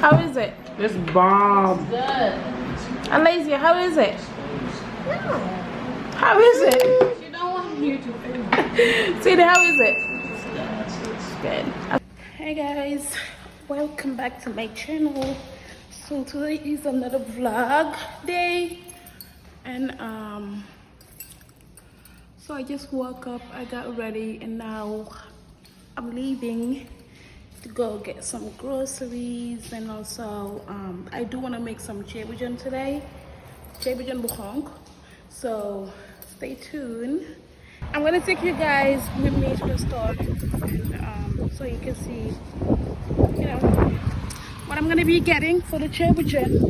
How is it? It's bomb. Good. Alasia, how is it? No. How is it? She don't want you to finish. Sweetie, how is it? It's good. Hey guys, welcome back to my channel. So today is another vlog day, and so I just woke up, I got ready, and now I'm leaving to go get some groceries, and also I do want to make some THIEBOU DJEUNE today, THIEBOU DJEUNE bu xonk. So stay tuned. I'm gonna take you guys with me to the store, and, so you can see, you know, what I'm gonna be getting for the THIEBOU DJEUNE.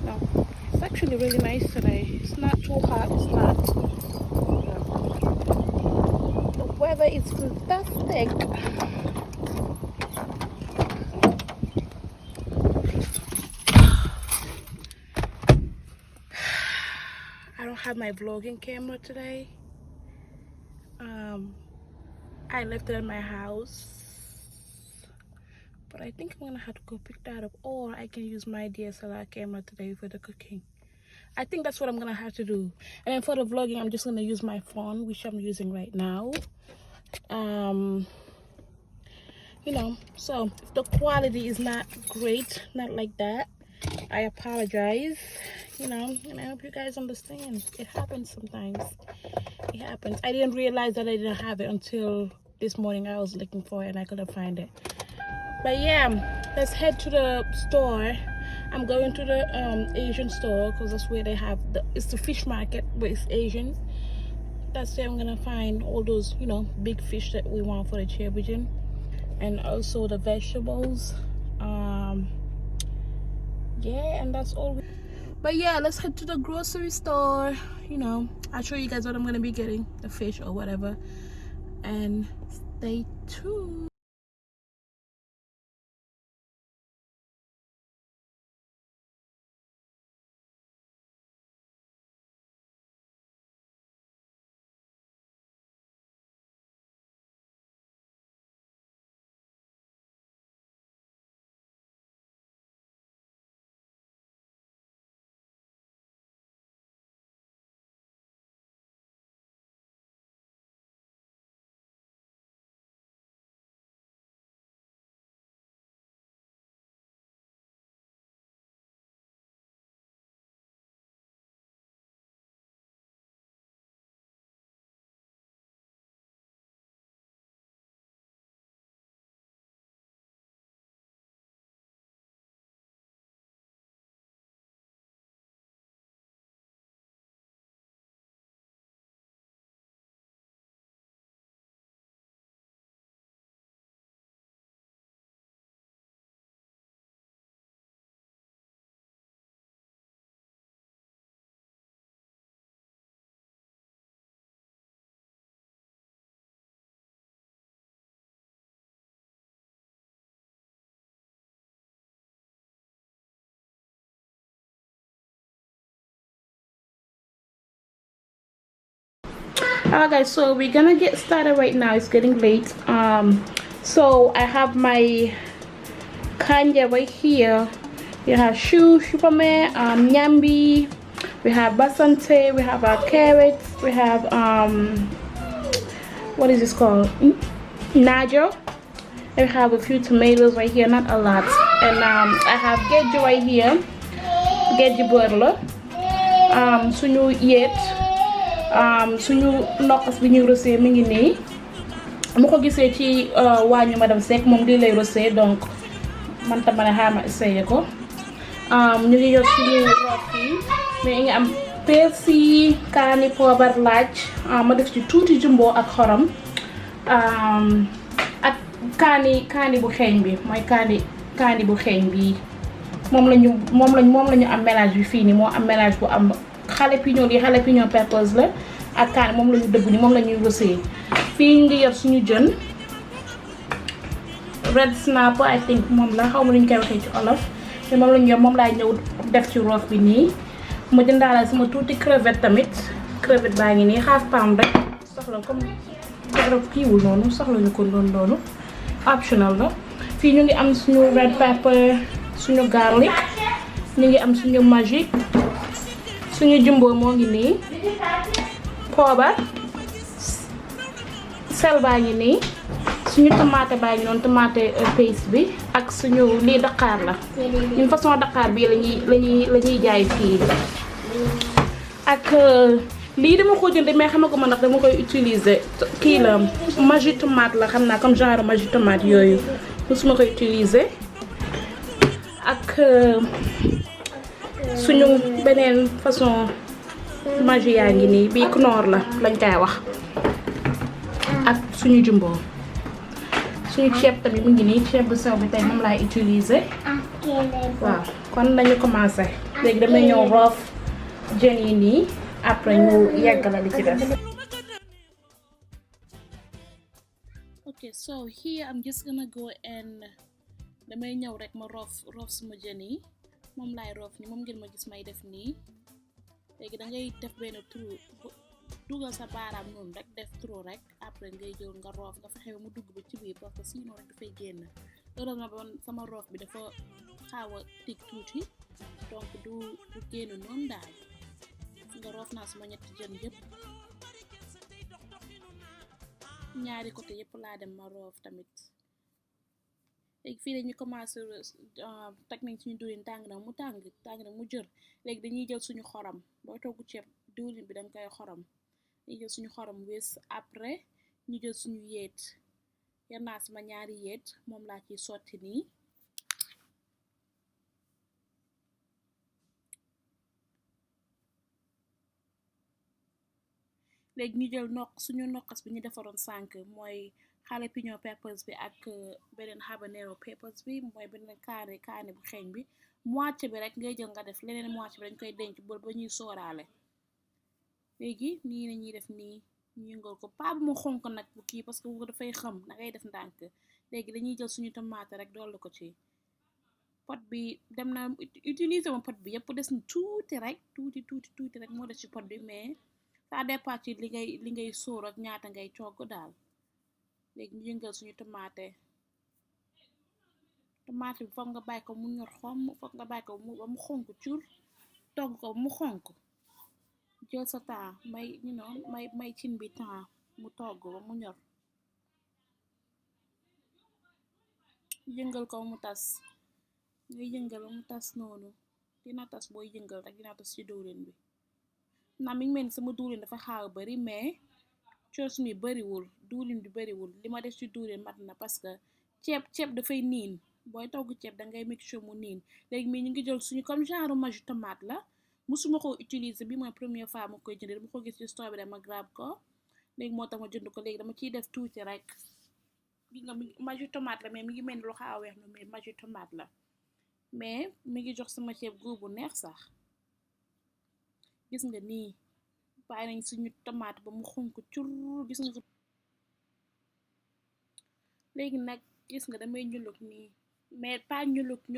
No, it's actually really nice today. It's not too hot. It's not. The weather is fantastic. I don't have my vlogging camera today. I left it at my house, but I think I'm gonna have to go pick that up, or I can use my DSLR camera today for the cooking. I think that's what I'm gonna have to do. And then for the vlogging, I'm just gonna use my phone, which I'm using right now. You know, so if the quality is not great, not like that, I apologize, you know, and I hope you guys understand. It happens sometimes. It happens. I didn't realize that I didn't have it until this morning. I was looking for it and I couldn't find it. But yeah, let's head to the store. I'm going to the Asian store because that's where they have it's the fish market, but it's Asian. That's where I'm gonna find all those, you know, big fish that we want for the THIEBOU DJEUNE, and also the vegetables. Yeah, and that's all. But yeah, let's head to the grocery store. You know, I'll show you guys what I'm gonna be getting, the fish or whatever, and stay tuned. Alright guys, so we're gonna get started right now. It's getting late. So I have my kanja right here. We have shupame, nyambi, we have basante, we have our carrots, we have what is this called, najo, and we have a few tomatoes right here, not a lot. And I have geji right here, geji borla, sunyu yet, suñu nokkas bi ñu rosé mi ngi nii mu ko gisee ci wañu madame Seck moom di lay rosé, donc man tam ma ne xaama essayé ko. Ñu ngi yor suñu rof yi, mais ngi am persil, kaani, poobar, laaj, ma def ci tuuti jumbo ak xorom, ak kaani bu xeeñ bi, mooy kaani bu xeeñ bi. moom lañu am mélange bi fii nii, moo am mélange bu am jalapeno peppers la ak kaani, moom lañu dëbb ni, moom lañuy rosé. Fii ngi yor suñu jën red snapper, I think moom la, xaw ma lu ñu koy waxee ci olof, mais moom lañu yor, moom laay ñëw def ci roof bi nii. ma jëndaale sama tuuti crevette tamit, crevette baa ngi nii half pound rek, soxla comme garab kiiwul noonu, soxla ñu ko noonu, optional la. fii ñu ngi am suñu red pepper, suñu garlic, ñu ngi am suñu magic, suñu jumbo moo ngi nii, poobar, sel baa ngi nii, suñu tomate baa ngi noonu, tomate paste bi ak suñu lii daqaar la. ñun façon daqaar bii lañuy jaay fii. ak lii dama ko jënd mais xam nga ko man ndax dama koy utiliser kii la magi tomate la xam naa comme genre magi tomate yooyu musuma koy utiliser. ak suñu beneen façon magi yaa ngi nii bii Knorr la lañ koy wax ak suñu jumbo. suñu ceeb tamit mu ngi nii ceeb bu sew bi tey moom laay utiliser. waaw kon nañu commencé léegi damay ñëw roof jën yi nii après ñu yeggala li ci def. Okay, so here I'm just gonna go and damay ñëw rek ma roof suma jën yi moom laay roof ni moom ngeen ma gis may def nii. léegi da ngay def benn trou dugal sa baaraam noonu rek def trou rek après ngay jël nga roof nga fexe ba mu dugg ba ci biir parce que sinon rek dafay génn. heureusement ba sama roof bi dafa xaaw a tig tuuti donc du génn noonu daal. nga roof naa suma ñetti jën yëpp ñaari côté yëpp laa dem ma roof tamit. léegi fii dañuy commencé teg nañ suñu diwlin tàng na mu jër. léegi dañuy jël suñu xorom booy togg ceeb diwlin bi danga koy xorom. dañuy jël suñu xorom wés après ñu jël suñu yéet yar naa sama ñaari yéet moom laa ciy sotti nii. léegi ñu jël suñu nokkas bi ñu defaroon sànk mooy jalapeno peppers bi ak beneen habanero peppers bi mooy beneen kaane bu xeeñ bi moitié bi rek ngay jël nga def leneen moitié bi dañ koy denc bool ba ñuy sooraale. léegi nii la ñuy def nii ñu yëngal ko pas bu mu xonk nag bu kii parce que bu dafay xam da ngay def ndànk. léegi dañuy jël suñu tomate rek dolli ko ci pot bi dem na utiliser ma pot bi yëpp des na tuuti rek tuuti rek moo des ci pot bi mais ça dépend ci li ngay sóor ak ñaata ngay togg daal. léegi ñu yëngal suñu tomate bi foog nga bàyyi ko mu ñor xomm foog nga bàyyi ko ba mu xonk cur togg ko ba mu xonk jël sa temps may cin bi temps mu togg ba mu ñor. yëngal ko mu tas ngay yëngal ba mu tas noonu dina tas booy yëngal rek dina tas ci diwlin bi. na mi ngi mel ni sama diwlin dafa xaaw a bari mais coos mi bariwul diwlin bi bariwul li ma def ci diwlin mat na parce que ceeb dafay niin booy togg ceeb dangay make sure mu niin. léegi mii ñu ngi jël suñu comme genre maju tomate la musuma ko utiliser bi mooy première fois ma koy jënd dama ko gis ci store bi rek ma grab ko léegi moo tax ma jënd ko. léegi dama ciy def tuuti rek gi nga maju tomate la mais mi ngi mel ni lu xaaw a weex no mais maju tomate la mais mi ngi jox sama ceeb goût bu neex sax. gis nga nii bàyyi nañ suñu tomate ba mu xonk cur gis nga. léegi nag gis nga damay ñuluk nii mais pas ñuluk bu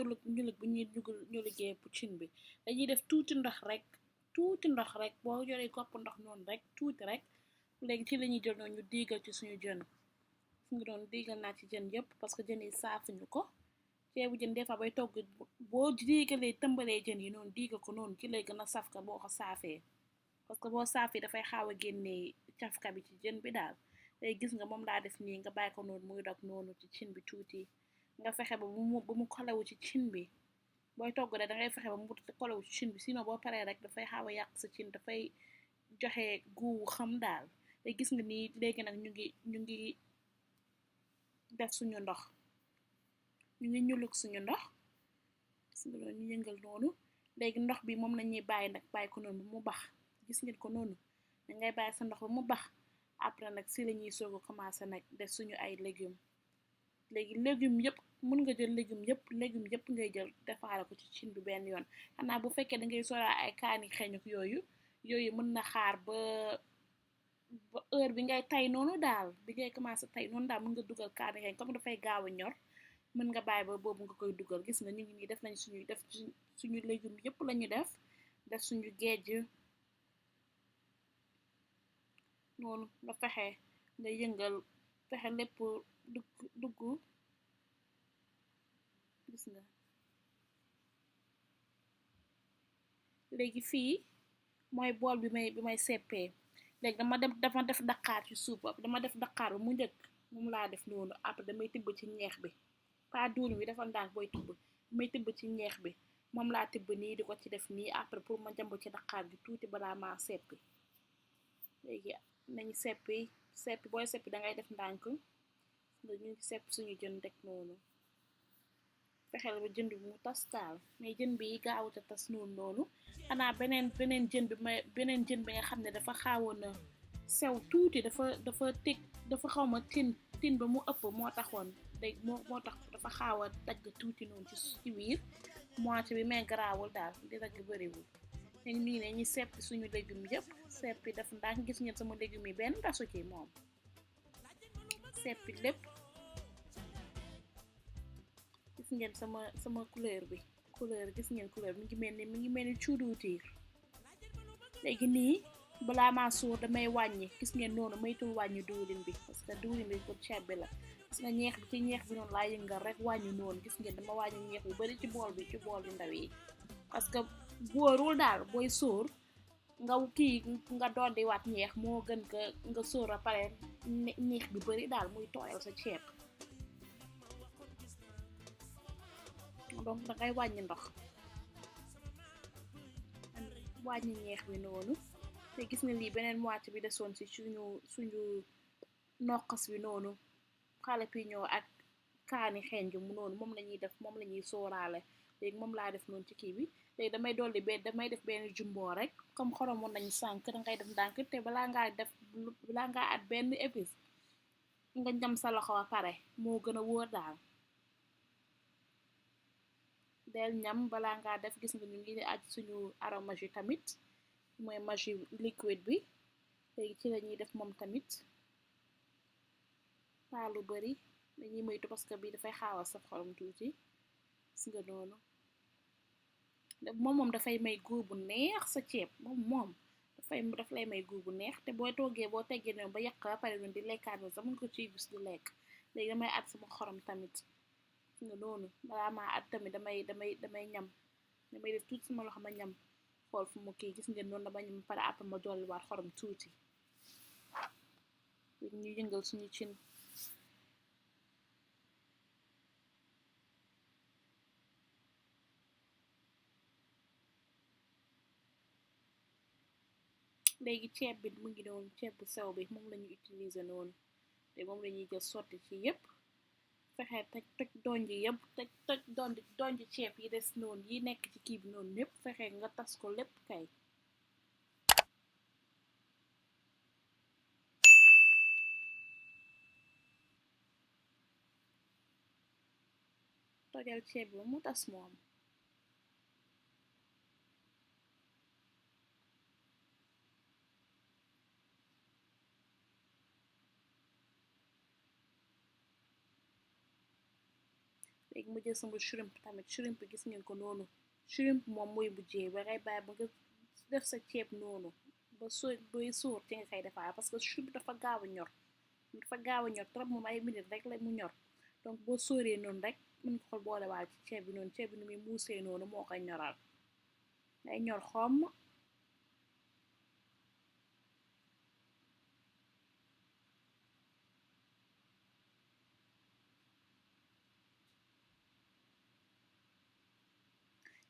ñuy ñulugee cin bi dañuy def tuuti ndox rek boo yoree kopp ndox noonu rek tuuti rek. léegi ci lañuy jël noonu ñu diigal ci suñu jën fu ngi doon diigal naa ci jën yëpp parce que jën yi saafuñu ko. ceebu jën des fois bay togg boo diigalee tëmbalee jën yi noonu diigal ko noonu ci lay gën a saf ka boo ko saafee parce que boo saafee dafay xaaw a génnee cafka bi ci jën bi daal. léegi gis nga moom laa def nii nga bàyyi ko noonu muy dog noonu ci cin bi tuuti nga fexe ba mu kolewu ci cin bi. booy togg rek dangay fexe ba mu kolewu ci cin bi sinon boo paree rek dafay xaaw a yàq sa cin dafay joxe gu xam daal. léegi gis nga nii léegi nag ñu ngi def suñu ndox ñu ngi ñuluk suñu ndox gis nga noonu ñu yëngal noonu. léegi ndox bi moom lañuy bàyyi nag bàyyi ko noonu ba mu bax gis ngeen ko noonu dangay bàyyi sa ndox ba mu bax après nag si lañuy soog a commencé nag def suñu ay légumes. léegi légumes yëpp mën nga jël légumes yëpp ngay jël defaale ko ci cin bi benn yoon xanaa bu fekkee da ngay soraa ay kaani xeeñuk yooyu mën na xaar ba heure bi ngay tay noonu daal bi ngay commencé tay noonu daal mën nga dugal kaani xeeñ comme dafay gaaw a ñor mën nga bàyyi ba boobu nga koy dugal. gis nga ñu ngi nii def nañ suñu légumes yëpp lañu def suñu géej noonu nga fexe nga yëngal fexe lépp dugg gis nga léegi fii mooy bool bi may seppee léegi dama def daqaar ci suuf dama def daqaar bu mu njëkk moom laa def noonu après damay tibb ci ñeex bi pas duul bi dafa ndànk booy tibb damay tibb ci ñeex bi moom laa tibb nii di ko ci def nii après pour ma jàmb ci daqaar bi tuuti balaa maa seppi léegi nañu seppi booy seppi dangay def ndànk nga ñu ngi sepp suñu jën rek noonu fexeel ba jën bi mu tas taal mais jën bi gaawut a tas noonu xanaa beneen jën bi nga xam ne dafa xaawoon a sew tuuti dafa teg dafa xaw ma tin ba mu ëpp moo taxoon day moo tax dafa xaaw a dagg tuuti noonu ci biir moitié bi mais garaawul daal di dagg bëriwul léegi nii ne ñu seppi suñu légumes yëpp seppi def ndànk gis ngeen sama légumes yi benn tasu ci moom seppi lépp gis ngeen sama couleur gis ngeen couleur mi ngi mel ni cuuduutiir léegi nii balaa maa suur damay wàññi gis ngeen noonu maytul wàññi diwlin bi parce que diwlin bi pour ceeb bi la gis nga ñeex bi noonu laa yëngal rek wàññi noonu gis ngeen dama wàññi ñeex bu bari ci bool yu ndaw yi parce que wóorul daal booy sóor nga dolli waat ñeex moo gën nga sóor a pare ñeex bi bari daal muy tooyal sa ceeb donc dangay wàññi ndox wàññi ñeex bi noonu te gis nga lii beneen moitié bi desoon ci suñu noqas bi noonu jalapeno ak kaani xenj mu noonu moom lañuy def moom lañuy sóoraale léegi moom laa def noonu ci kii bi léegi damay def benn jumbo rek comme xoromoon nañu sànk dangay def ndànk te balaa ngaa at benn épice nga ñam sa loxo ba pare moo gën a wóor daal del ñam balaa ngaa def gis nga ñu ngi aj suñu aromage yi tamit mooy magi liquide bi léegi ci lañuy def moom tamit pas lu bari dañuy moytu parce que bi dafay xaawa saf xorom tuuti gis nga noonu moom dafay may góor bu neex sa ceeb moom daf lay may góor bu neex te boo toggee boo teggee noonu ba yàq ba pare noonu di lekkaat noonu sax mën ko ciy gis di lekk léegi damay at sama xorom tamit gis nga noonu balaa maa at tamit damay ñam damay def tuuti sama loxo ma ñam xool fu mu kii gis ngeen noonu dama ñam pare après ma dolliwaat xorom tuuti léegi ñu yëngal suñu cin léegi ceeb bi mu ngi noonu ceeb bu sew bi moom lañu utiliser noonu te moom lañuy jël sotti ci yépp fexe toj donji yépp toj donji ceeb yi des noonu yi nekk ci kii bi noonu lépp fexe nga tas ko lépp kay tojal ceeb bi mu tas moom léegi mu jël sama shrimp tamit shrimp gis ngeen ko noonu shrimp moom mooy mujjee ba ngay bàyyi ba nga def sa ceeb noonu ba booy sóor ci nga koy defaa parce que shrimp dafa gaaw a ñor trop moom ay minute rek la mu ñor donc boo sóoree noonu rek mën nga xool boole waal ci ceeb bi noonu ceeb bi nu muy muusee noonu moo koy ñoral day ñor xomm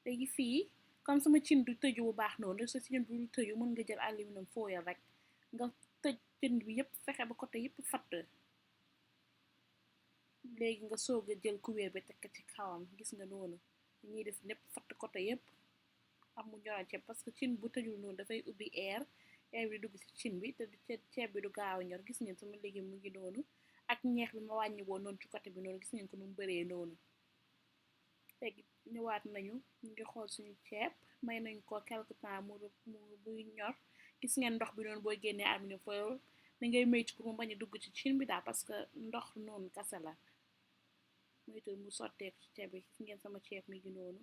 léegi fii comme sama cin du tëju bu baax noonu sa cin du tëju mën nga jël aluminium foil rek nga tëj cin bi yépp fexe ba côté yépp fatt léegi nga soog a jël kubéer bi tekk ci kawam gis nga noonu dañuy def lépp fatt côté yépp am mu ñoral ceeb parce que cin bu tëjul noonu dafay ubbi air bi dugg ci cin bi te ceeb bi du gaaw a ñor gis ngeen sama léegi mu ngi noonu ak ñeex bi ma wàññi woon noonu ci côté bi noonu gis ngeen ko nu mu bëree noonu léegi ñëwaat nañu ñu ngi xool suñu ceeb may nañ ko quelque temps mu buy ñor gis ngeen ndox bi noonu booy génnee aluminium foil da ngay moytu pour mu bañ a dugg ci cin bi daal parce que ndox noonu kase la moytu mu sotteeku ci ceeb bi gis ngeen sama ceeb mi ngi noonu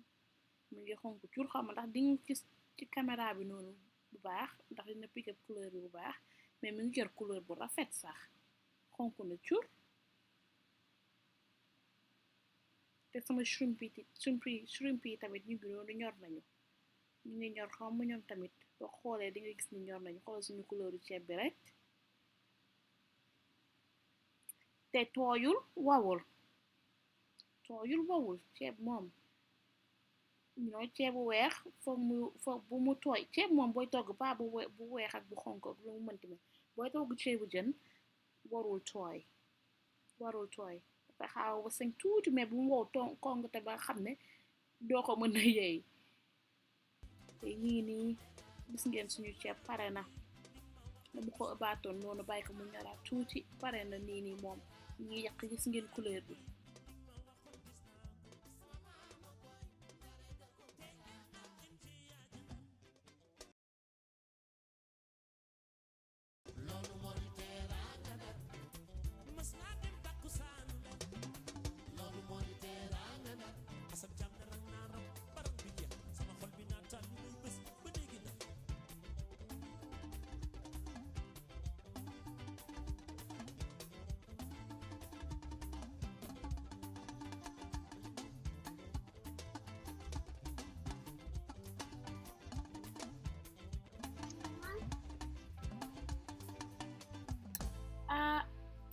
mu ngi xonk cur xaw ma ndax di nga gis ci caméra bi noonu bu baax ndax dina pick up couleur bi bu baax mais mi ngi jor couleur bu rafet sax xonk na cur te sama shrimp yi tamit ñu ngi noonu ñor nañu ñu ngi ñor xaw ma ñoom tamit boo xoolee di nga gis ni ñor nañu xoolal suñu couleur ceeb bi rek te tooyul wawul ceeb moom ñoo ceebu weex foog bu mu tooy ceeb moom booy togg pa bu weex ak bu xonk ak lu mu mënti me booy togg ceebu jën warul tooy dafa xaaw ba sañ tuuti mais bu mu wow kong te ba xam ne doo ko mën a yeey te ñii nii gis ngeen suñu ceeb pare na dama ko ëbaatoon noonu bàyyi ko mu ñoraat tuuti pare na nii moom ñi yàq gis ngeen couleur bi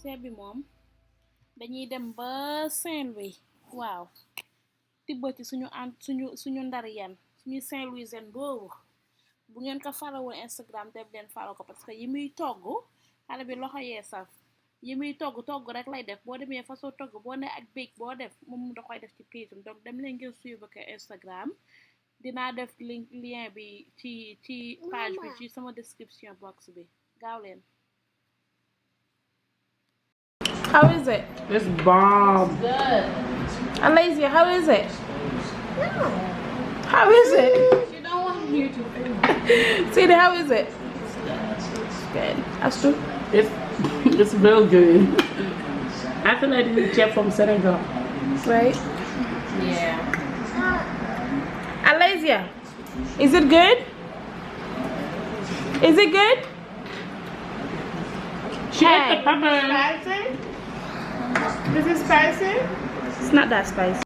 ceeb bi moom dañuy dem ba Saint-Louis waaw tibbati suñu ndar yan suñu Saint-Louisienne boobu bu ngeen ko farawul Instagram def leen faraw ko parce que yi muy togg xale bi loxo yee saf yi muy togg rek lay def boo demee façon togg boo ne ak bake boo def moom da koy def ci page donc dem leen ngeen suivre ko Instagram dinaa def lien bi ci page bi ci sama description box bi gaaw leen. How is it? It's bomb. It's good. Alasia, how is it? No. How is it? You don't want you to finish. See, how is it? Good. That's true. It's real good. I feel like this is chef from Senegal. Right? Yeah. Alasia, is it good? Is it good? She ate the pepper. Spicy? This is spicy? It's not that spicy.